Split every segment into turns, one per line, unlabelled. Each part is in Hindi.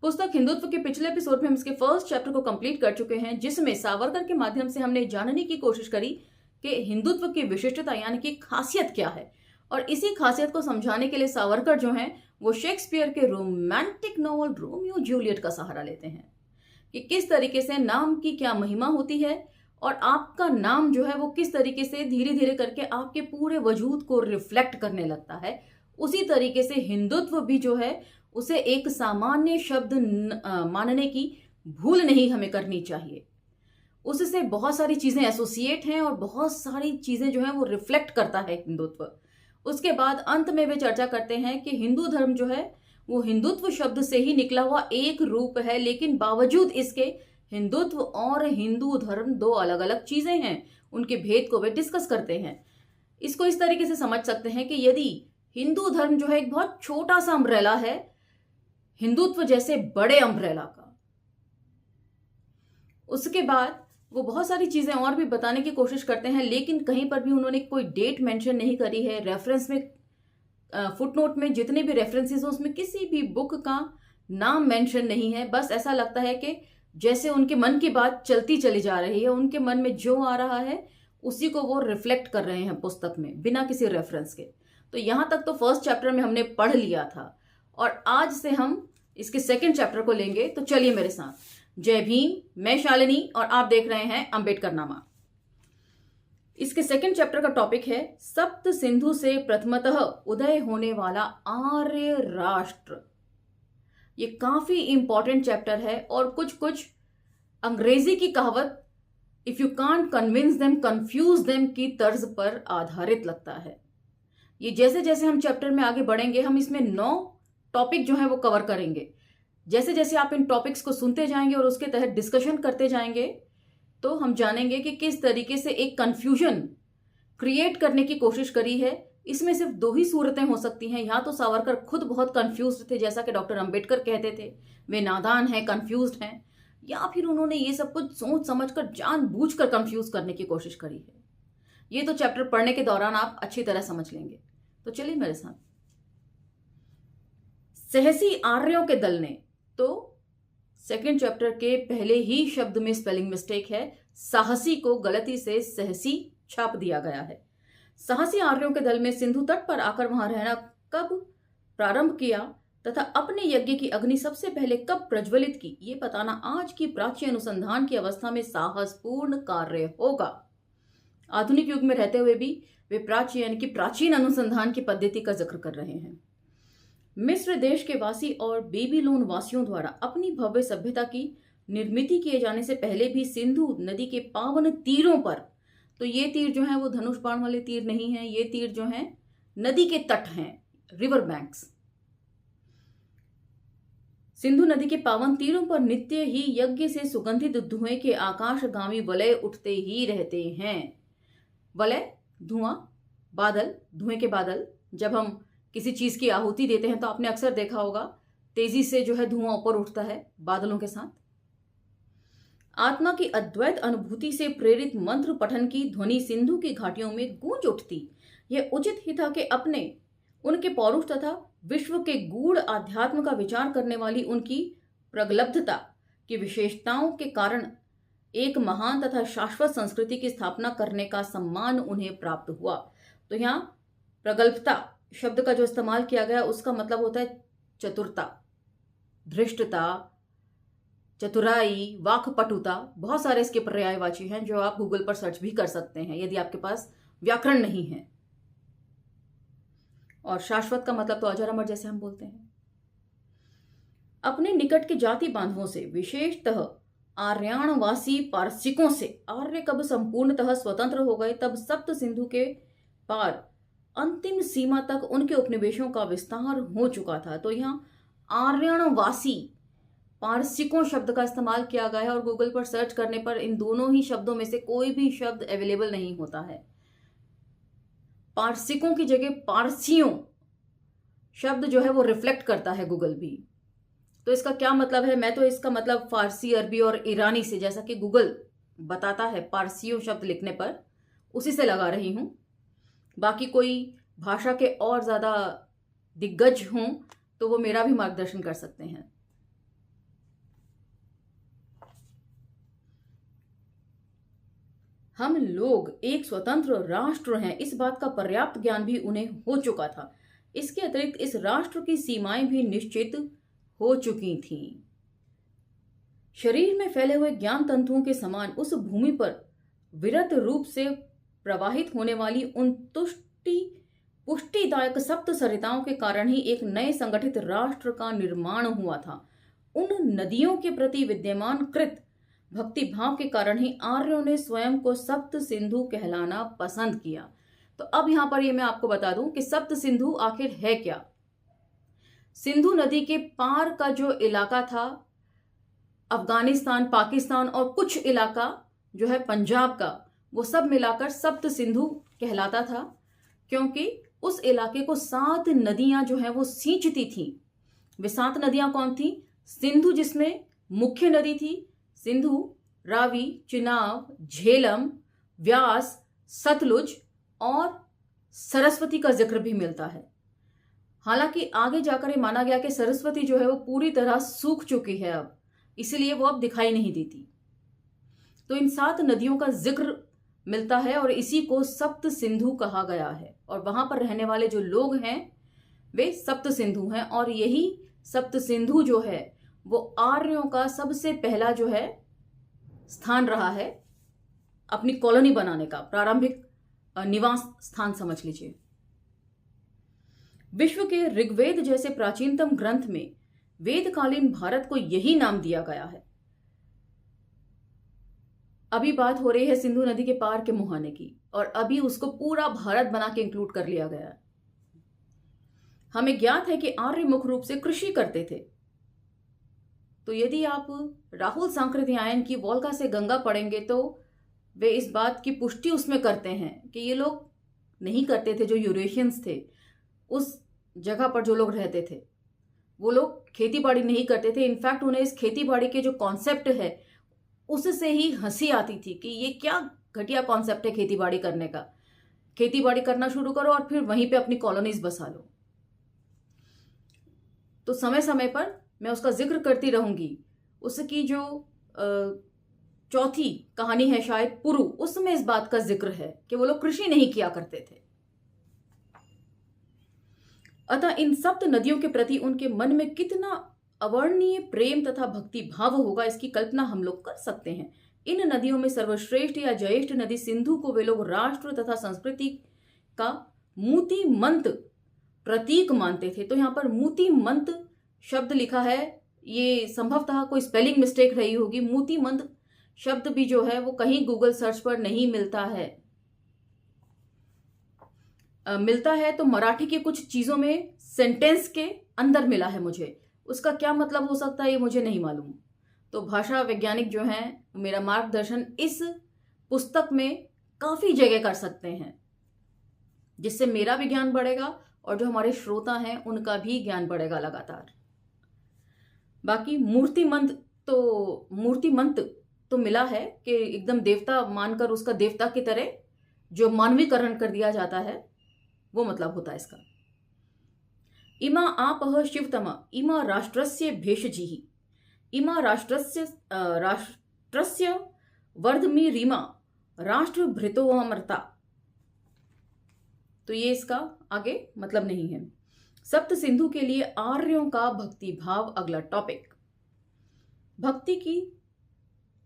पुस्तक हिंदुत्व के पिछले एपिसोड में हम इसके फर्स्ट चैप्टर को कंप्लीट कर चुके हैं, जिसमें सावरकर के माध्यम से हमने जानने की कोशिश करी कि हिंदुत्व की विशिष्टता यानी कि खासियत क्या है। और इसी खासियत को समझाने के लिए सावरकर जो हैं वो शेक्सपियर के रोमांटिक नॉवल रोमियो जूलियट का सहारा लेते हैं कि किस तरीके से नाम की क्या महिमा होती है और आपका नाम जो है वो किस तरीके से धीरे धीरे करके आपके पूरे वजूद को रिफ्लेक्ट करने लगता है। उसी तरीके से हिंदुत्व भी जो है उसे एक सामान्य शब्द मानने की भूल नहीं हमें करनी चाहिए। उससे बहुत सारी चीजें एसोसिएट हैं और बहुत सारी चीजें जो है वो रिफ्लेक्ट करता है हिंदुत्व। उसके बाद अंत में वे चर्चा करते हैं कि हिंदू धर्म जो है वो हिंदुत्व शब्द से ही निकला हुआ एक रूप है, लेकिन बावजूद इसके हिंदुत्व और हिंदू धर्म दो अलग अलग चीजें हैं। उनके भेद को वे डिस्कस करते हैं। इसको इस तरीके से समझ सकते हैं कि यदि हिंदू धर्म जो है एक बहुत छोटा सा अम्ब्रेला है हिंदुत्व जैसे बड़े अम्ब्रेला का, उसके बाद वो बहुत सारी चीजें और भी बताने की कोशिश करते हैं, लेकिन कहीं पर भी उन्होंने कोई डेट मेंशन नहीं करी है। रेफरेंस में फुटनोट में जितने भी रेफरेंसेस हैं उसमें किसी भी बुक का नाम मेंशन नहीं है। बस ऐसा लगता है कि जैसे उनके मन की बात चलती चली जा रही है, उनके मन में जो आ रहा है उसी को वो रिफ्लेक्ट कर रहे हैं पुस्तक में बिना किसी रेफरेंस के। तो यहां तक तो फर्स्ट चैप्टर में हमने पढ़ लिया था और आज से हम इसके सेकंड चैप्टर को लेंगे। तो चलिए मेरे साथ। जय भीम, मैं शालिनी और आप देख रहे हैं अंबेडकर नामा। इसके सेकंड चैप्टर का टॉपिक है सप्त सिंधु से प्रथमतः उदय होने वाला आर्य राष्ट्र। ये काफी इंपॉर्टेंट चैप्टर है और कुछ कुछ अंग्रेजी की कहावत if you can't convince them confuse them की तर्ज पर आधारित लगता है। ये जैसे जैसे हम चैप्टर में आगे बढ़ेंगे हम इसमें 9 टॉपिक जो है वो कवर करेंगे। जैसे जैसे आप इन टॉपिक्स को सुनते जाएंगे और उसके तहत डिस्कशन करते जाएंगे तो हम जानेंगे कि किस तरीके से एक कंफ्यूजन क्रिएट करने की कोशिश करी है। इसमें सिर्फ 2 ही सूरतें हो सकती हैं। या तो सावरकर खुद बहुत कंफ्यूज थे, जैसा कि डॉक्टर अंबेडकर कहते थे वे नादान हैं, कंफ्यूज्ड हैं, या फिर उन्होंने ये सब कुछ सोच समझकर जानबूझकर कंफ्यूज करने की कोशिश करी है। ये तो चैप्टर पढ़ने के दौरान आप अच्छी तरह समझ लेंगे। तो चलिए मेरे साथ। सहसी आर्यों के दल ने, तो सेकेंड चैप्टर के पहले ही शब्द में स्पेलिंग मिस्टेक है। साहसी को गलती से सहसी छाप दिया गया है। साहसी आर्यों के दल में सिंधु तट पर आकर वहां रहना कब प्रारंभ किया तथा अपने यज्ञ की अग्नि सबसे पहले कब प्रज्वलित की, ये बताना आज की प्राचीन अनुसंधान की अवस्था में साहसपूर्ण कार्य होगा। आधुनिक युग में रहते हुए भी वे प्राचीन अनुसंधान की पद्धति का जिक्र कर रहे हैं। मिस्र देश के वासी और बेबीलोन वासियों द्वारा अपनी भव्य सभ्यता की निर्मित किए जाने से पहले भी सिंधु नदी के पावन तीरों पर, तो ये तीर जो हैं वो धनुष बाण वाले तीर नहीं हैं, ये तीर जो हैं नदी के तट हैं, रिवर बैंक्स। सिंधु नदी के पावन तीरों पर नित्य ही यज्ञ से सुगंधित धुएं के आकाशगामी वलय उठते ही रहते हैं। वलय, धुआं, बादल, धुएं के बादल। जब हम किसी चीज की आहुति देते हैं तो आपने अक्सर देखा होगा तेजी से जो है धुआं ऊपर उठता है बादलों के साथ। आत्मा की अद्वैत अनुभूति से प्रेरित मंत्र पठन की ध्वनि सिंधु की घाटियों में गूंज उठती। यह उचित ही था कि अपने उनके पौरुष तथा विश्व के गूढ़ आध्यात्म का विचार करने वाली उनकी प्रगल्भता की विशेषताओं के कारण एक महान तथा शाश्वत संस्कृति की स्थापना करने का सम्मान उन्हें प्राप्त हुआ। तो यहाँ प्रगल्भता शब्द का जो इस्तेमाल किया गया उसका मतलब होता है चतुरता, धृष्टता, चतुराई, वाक्पटुता। बहुत सारे इसके पर्यायवाची हैं जो आप गूगल पर सर्च भी कर सकते हैं यदि आपके पास व्याकरण नहीं है। और शाश्वत का मतलब तो अजर अमर जैसे हम बोलते हैं। अपने निकट के जाति बांधवों से, विशेषतः आर्याणवासी पारसिकों से आर्य कब संपूर्णतः स्वतंत्र हो गए तब सप्त सिंधु के पार अंतिम सीमा तक उनके उपनिवेशों का विस्तार हो चुका था। तो यहाँ आर्यणवासी, पारसिकों शब्द का इस्तेमाल किया गया है और गूगल पर सर्च करने पर इन दोनों ही शब्दों में से कोई भी शब्द अवेलेबल नहीं होता है। पारसिकों की जगह पारसियों शब्द जो है वो रिफ्लेक्ट करता है गूगल भी। तो इसका क्या मतलब है? मैं तो इसका मतलब फारसी, अरबी और ईरानी से, जैसा कि गूगल बताता है पारसियों शब्द लिखने पर, उसी से लगा रही हूं। बाकी कोई भाषा के और ज़्यादा दिग्गज हों तो वो मेरा भी मार्गदर्शन कर सकते हैं। हम लोग एक स्वतंत्र राष्ट्र हैं, इस बात का पर्याप्त ज्ञान भी उन्हें हो चुका था। इसके अतिरिक्त इस राष्ट्र की सीमाएं भी निश्चित हो चुकी थीं। शरीर में फैले हुए ज्ञान तंतुओं के समान उस भूमि पर विरत रूप से प्रवाहित होने वाली उन पुष्टिदायक सप्त सरिताओं के कारण ही एक नए संगठित राष्ट्र का निर्माण हुआ था। उन नदियों के प्रति विद्यमान कृत भक्ति भाव के कारण ही आर्यों ने स्वयं को सप्त सिंधु कहलाना पसंद किया। तो अब यहां पर ये मैं आपको बता दूं कि सप्त सिंधु आखिर है क्या। सिंधु नदी के पार का जो इलाका था, अफगानिस्तान, पाकिस्तान और कुछ इलाका जो है पंजाब का, वो सब मिलाकर सप्त सिंधु कहलाता था, क्योंकि उस इलाके को 7 नदियां जो है वो सींचती थी। वे 7 नदियां कौन थी? सिंधु जिसमें मुख्य नदी थी, सिंधु, रावी, चिनाब, झेलम, व्यास, सतलुज और सरस्वती का जिक्र भी मिलता है। हालांकि आगे जाकर ये माना गया कि सरस्वती जो है वो पूरी तरह सूख चुकी है अब, इसलिए वो अब दिखाई नहीं देती। तो इन 7 नदियों का जिक्र मिलता है और इसी को सप्त सिंधु कहा गया है। और वहां पर रहने वाले जो लोग हैं वे सप्त सिंधु हैं। और यही सप्त सिंधु जो है वो आर्यों का सबसे पहला जो है स्थान रहा है, अपनी कॉलोनी बनाने का प्रारंभिक निवास स्थान समझ लीजिए। विश्व के ऋग्वेद जैसे प्राचीनतम ग्रंथ में वेदकालीन भारत को यही नाम दिया गया है। अभी बात हो रही है सिंधु नदी के पार के मुहाने की, और अभी उसको पूरा भारत बना के इंक्लूड कर लिया गया है। हमें ज्ञात है कि आर्य मुख्य रूप से कृषि करते थे। तो यदि आप राहुल सांकृत्यायन की वोल्गा से गंगा पढ़ेंगे तो वे इस बात की पुष्टि उसमें करते हैं कि ये लोग नहीं करते थे, जो यूरेशियंस थे उस जगह पर जो लोग रहते थे वो लोग खेती बाड़ी नहीं करते थे। इनफैक्ट उन्हें इस खेती बाड़ी के जो कॉन्सेप्ट है उससे ही हंसी आती थी कि ये क्या घटिया कॉन्सेप्ट है खेती बाड़ी करने का। खेती बाड़ी करना शुरू करो और फिर वहीं पे अपनी कॉलोनीज बसा लो। तो समय समय पर मैं उसका जिक्र करती रहूंगी। उसकी जो चौथी कहानी है शायद पुरु, उसमें इस बात का जिक्र है कि वो लोग कृषि नहीं किया करते थे। अतः इन सप्त नदियों के प्रति उनके मन में कितना अवर्णनीय प्रेम तथा भक्ति भाव होगा, इसकी कल्पना हम लोग कर सकते हैं। इन नदियों में सर्वश्रेष्ठ या ज्येष्ठ नदी सिंधु को वे लोग राष्ट्र तथा संस्कृति का मूतिमंत प्रतीक मानते थे। तो यहां पर मूतिमंत शब्द लिखा है, ये संभवतः कोई स्पेलिंग मिस्टेक रही होगी। मूतिमंत शब्द भी जो है वो कहीं गूगल सर्च पर नहीं मिलता है। मिलता है तो मराठी के कुछ चीजों में सेंटेंस के अंदर मिला है मुझे। उसका क्या मतलब हो सकता है ये मुझे नहीं मालूम। तो भाषा वैज्ञानिक जो हैं मेरा मार्गदर्शन इस पुस्तक में काफी जगह कर सकते हैं, जिससे मेरा भी ज्ञान बढ़ेगा और जो हमारे श्रोता हैं उनका भी ज्ञान बढ़ेगा लगातार। बाकी मूर्तिमंत तो मिला है कि एकदम देवता मानकर उसका देवता की तरह जो मानवीकरण कर दिया जाता है, वो मतलब होता है इसका। इमा आपह शिवतमा इमा राष्ट्रस्य भेषजिः इमा राष्ट्रस्य वर्धमी रीमा राष्ट्रभृतोऽमृता। तो ये इसका आगे मतलब नहीं है। सप्त सिंधु के लिए आर्यों का भक्ति भाव अगला टॉपिक। भक्ति की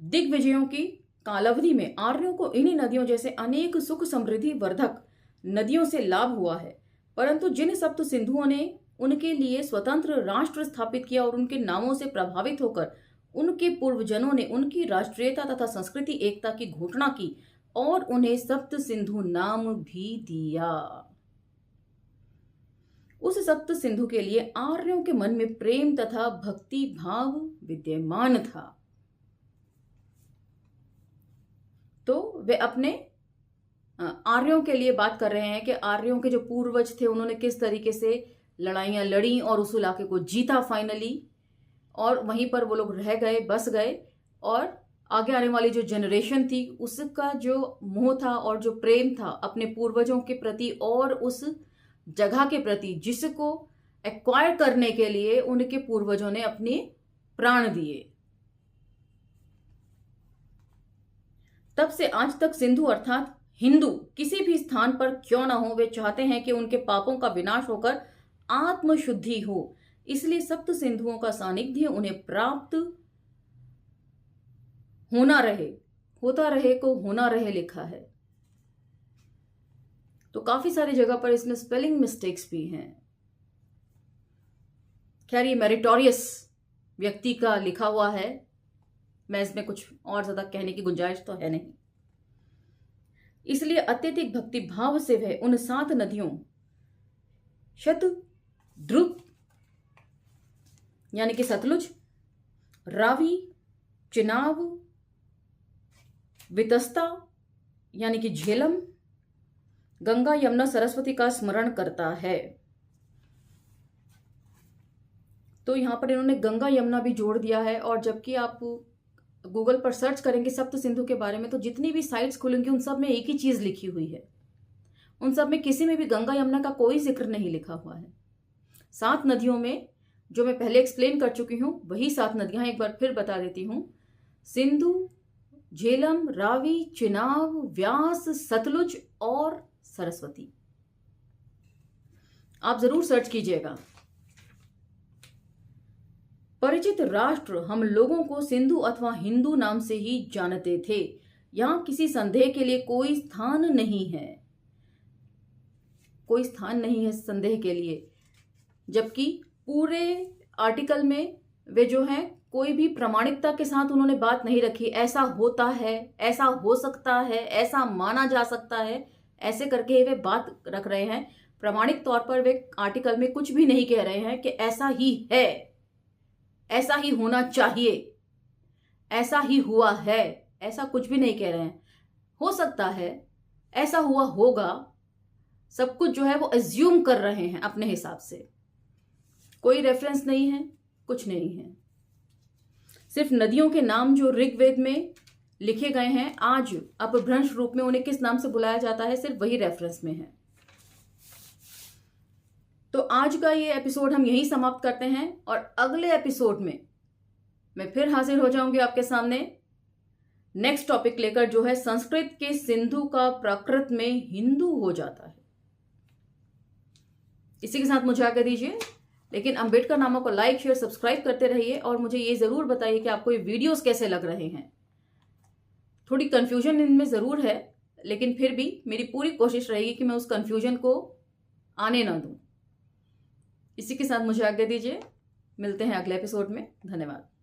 दिग्विजयों की कालावधि में आर्यों को इन्हीं नदियों जैसे अनेक सुख समृद्धि वर्धक नदियों से लाभ हुआ है, परंतु जिन सप्त सिंधुओं ने उनके लिए स्वतंत्र राष्ट्र स्थापित किया और उनके नामों से प्रभावित होकर उनके पूर्वजनों ने उनकी राष्ट्रीयता तथा संस्कृति एकता की घोषणा की और उन्हें सप्त सिंधु नाम भी दिया। उस सप्त सिंधु के लिए आर्यों के मन में प्रेम तथा भक्ति भाव विद्यमान था। तो वे अपने आर्यों के लिए बात कर रहे हैं कि आर्यों के जो पूर्वज थे उन्होंने किस तरीके से लड़ाइयां लड़ी और उस इलाके को जीता फाइनली, और वहीं पर वो लोग रह गए, बस गए, और आगे आने वाली जो जनरेशन थी उसका जो मोह था और जो प्रेम था अपने पूर्वजों के प्रति और उस जगह के प्रति जिसको एक्वायर करने के लिए उनके पूर्वजों ने अपने प्राण दिए। तब से आज तक सिंधु अर्थात हिंदू किसी भी स्थान पर क्यों ना हो, वे चाहते हैं कि उनके पापों का विनाश होकर आत्मशुद्धि हो। इसलिए सप्त सिंधुओं का सानिध्य उन्हें प्राप्त होना रहे, होता रहे को होना रहे लिखा है। तो काफी सारी जगह पर इसमें स्पेलिंग मिस्टेक्स भी हैं। खैर, ये मेरिटोरियस व्यक्ति का लिखा हुआ है, मैं इसमें कुछ और ज्यादा कहने की गुंजाइश तो है नहीं। इसलिए अत्यधिक भक्ति भाव से वह उन 7 नदियों शतद्रुप यानी कि सतलुज, रावी, चिनाब, वितस्ता यानी कि झेलम, गंगा, यमुना, सरस्वती का स्मरण करता है। तो यहां पर इन्होंने गंगा यमुना भी जोड़ दिया है। और जबकि आप गूगल पर सर्च करेंगे सप्त सिंधु के बारे में तो जितनी भी साइट्स खुलेंगी उन सब में एक ही चीज लिखी हुई है। उन सब में किसी में भी गंगा यमुना का कोई जिक्र नहीं लिखा हुआ है। 7 नदियों में जो मैं पहले एक्सप्लेन कर चुकी हूं वही 7 नदियां एक बार फिर बता देती हूं। सिंधु, झेलम, रावी, चिनाब, व्यास, सतलुज और सरस्वती। आप जरूर सर्च कीजिएगा। परिचित राष्ट्र हम लोगों को सिंधु अथवा हिंदू नाम से ही जानते थे। यहां किसी संदेह के लिए कोई स्थान नहीं है, कोई स्थान नहीं है संदेह के लिए। जबकि पूरे आर्टिकल में वे जो हैं कोई भी प्रामाणिकता के साथ उन्होंने बात नहीं रखी। ऐसा होता है, ऐसा हो सकता है, ऐसा माना जा सकता है, ऐसे करके वे बात रख रहे हैं। प्रामाणिक तौर पर वे आर्टिकल में कुछ भी नहीं कह रहे हैं कि ऐसा ही है, ऐसा ही होना चाहिए, ऐसा ही हुआ है, ऐसा कुछ भी नहीं कह रहे हैं। हो सकता है, ऐसा हुआ होगा, सब कुछ जो है वो एज्यूम कर रहे हैं अपने हिसाब से। कोई रेफरेंस नहीं है, कुछ नहीं है। सिर्फ नदियों के नाम जो ऋग्वेद में लिखे गए हैं, आज अपभ्रंश रूप में उन्हें किस नाम से बुलाया जाता है, सिर्फ वही रेफरेंस में है। तो आज का ये एपिसोड हम यहीं समाप्त करते हैं और अगले एपिसोड में मैं फिर हाजिर हो जाऊंगी आपके सामने नेक्स्ट टॉपिक लेकर, जो है संस्कृत के सिंधु का प्राकृत में हिंदू हो जाता है। इसी के साथ मुझे आज्ञा दीजिए। लेकिन अंबेडकर नामा को लाइक, शेयर, सब्सक्राइब करते रहिए और मुझे ये जरूर बताइए कि आपको ये वीडियोस कैसे लग रहे हैं। थोड़ी कंफ्यूजन इनमें जरूर है, लेकिन फिर भी मेरी पूरी कोशिश रहेगी कि मैं उस कंफ्यूजन को आने ना दूं। इसी के साथ मुझे आज्ञा दीजिए। मिलते हैं अगले एपिसोड में। धन्यवाद।